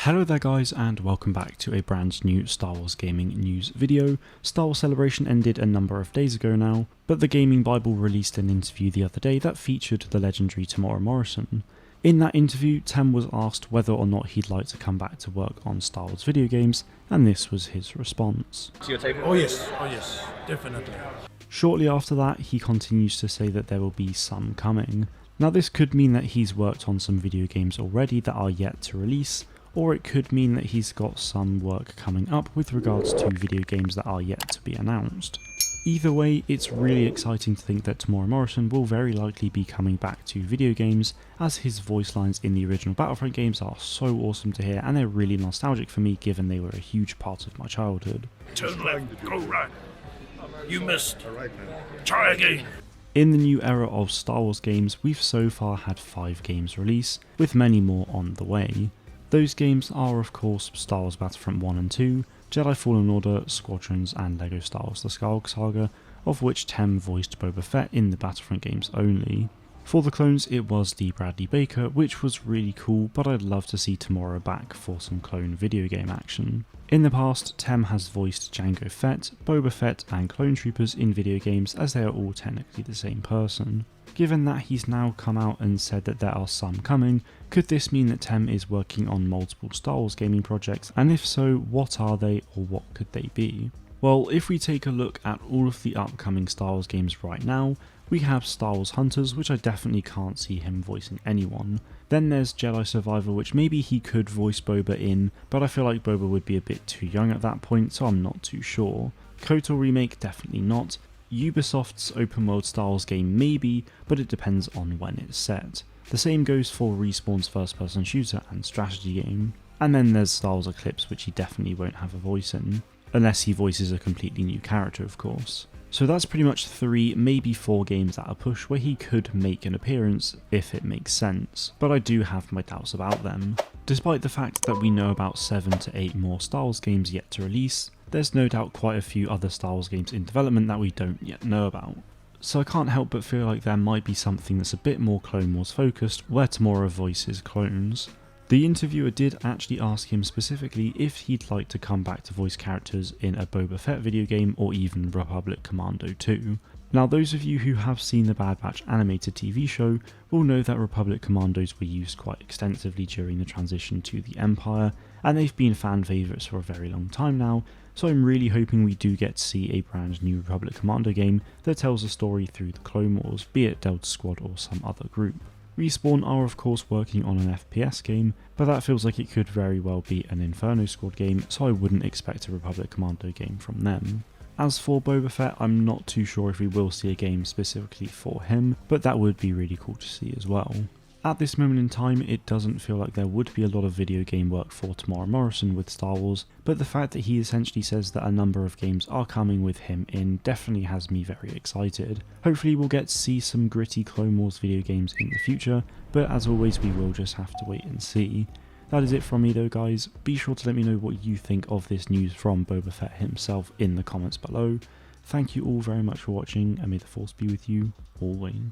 Hello there guys, and welcome back to a brand new Star Wars gaming news video. Star Wars Celebration ended a number of days ago now, but the Gaming Bible released an interview the other day that featured the legendary Temuera Morrison. In that interview, Tem was asked whether or not he'd like to come back to work on Star Wars video games, and this was his response. Oh yes, definitely. Shortly after that, he continues to say that there will be some coming. Now this could mean that he's worked on some video games already that are yet to release, or it could mean that he's got some work coming up with regards to video games that are yet to be announced. Either way, it's really exciting to think that Temuera Morrison will very likely be coming back to video games, as his voice lines in the original Battlefront games are so awesome to hear, and they're really nostalgic for me given they were a huge part of my childhood. Turn left, go right. You missed. Try again. In the new era of Star Wars games, we've so far had 5 games release, with many more on the way. Those games are of course Star Wars Battlefront 1 and 2, Jedi Fallen Order, Squadrons, and LEGO Star Wars The Skywalker Saga, of which Tem voiced Boba Fett in the Battlefront games only. For the clones it was D. Bradley Baker, which was really cool, but I'd love to see Temuera back for some clone video game action. In the past, Tem has voiced Jango Fett, Boba Fett, and Clone Troopers in video games, as they are all technically the same person. Given that he's now come out and said that there are some coming, could this mean that Tem is working on multiple Star Wars gaming projects, and if so, what are they or what could they be? Well, if we take a look at all of the upcoming Star Wars games right now, we have Star Wars Hunters, which I definitely can't see him voicing anyone. Then there's Jedi Survivor, which maybe he could voice Boba in, but I feel like Boba would be a bit too young at that point, so I'm not too sure. KOTOR remake, definitely not. Ubisoft's open world Star Wars game maybe, but it depends on when it's set. The same goes for Respawn's first person shooter and strategy game. And then there's Star Wars Eclipse, which he definitely won't have a voice in, unless he voices a completely new character of course. So that's pretty much 3, maybe 4 games at a push where he could make an appearance if it makes sense, but I do have my doubts about them. Despite the fact that we know about 7 to 8 more Star Wars games yet to release, there's no doubt quite a few other Star Wars games in development that we don't yet know about. So I can't help but feel like there might be something that's a bit more Clone Wars focused, where Temuera voices clones. The interviewer did actually ask him specifically if he'd like to come back to voice characters in a Boba Fett video game or even Republic Commando 2. Now those of you who have seen the Bad Batch animated TV show will know that Republic Commandos were used quite extensively during the transition to the Empire, and they've been fan favourites for a very long time now, so I'm really hoping we do get to see a brand new Republic Commando game that tells a story through the Clone Wars, be it Delta Squad or some other group. Respawn are of course working on an FPS game, but that feels like it could very well be an Inferno Squad game, so I wouldn't expect a Republic Commando game from them. As for Boba Fett, I'm not too sure if we will see a game specifically for him, but that would be really cool to see as well. At this moment in time, it doesn't feel like there would be a lot of video game work for Temuera Morrison with Star Wars, but the fact that he essentially says that a number of games are coming with him in definitely has me very excited. Hopefully we'll get to see some gritty Clone Wars video games in the future, but as always we will just have to wait and see. That is it from me though guys. Be sure to let me know what you think of this news from Boba Fett himself in the comments below. Thank you all very much for watching, and may the Force be with you always.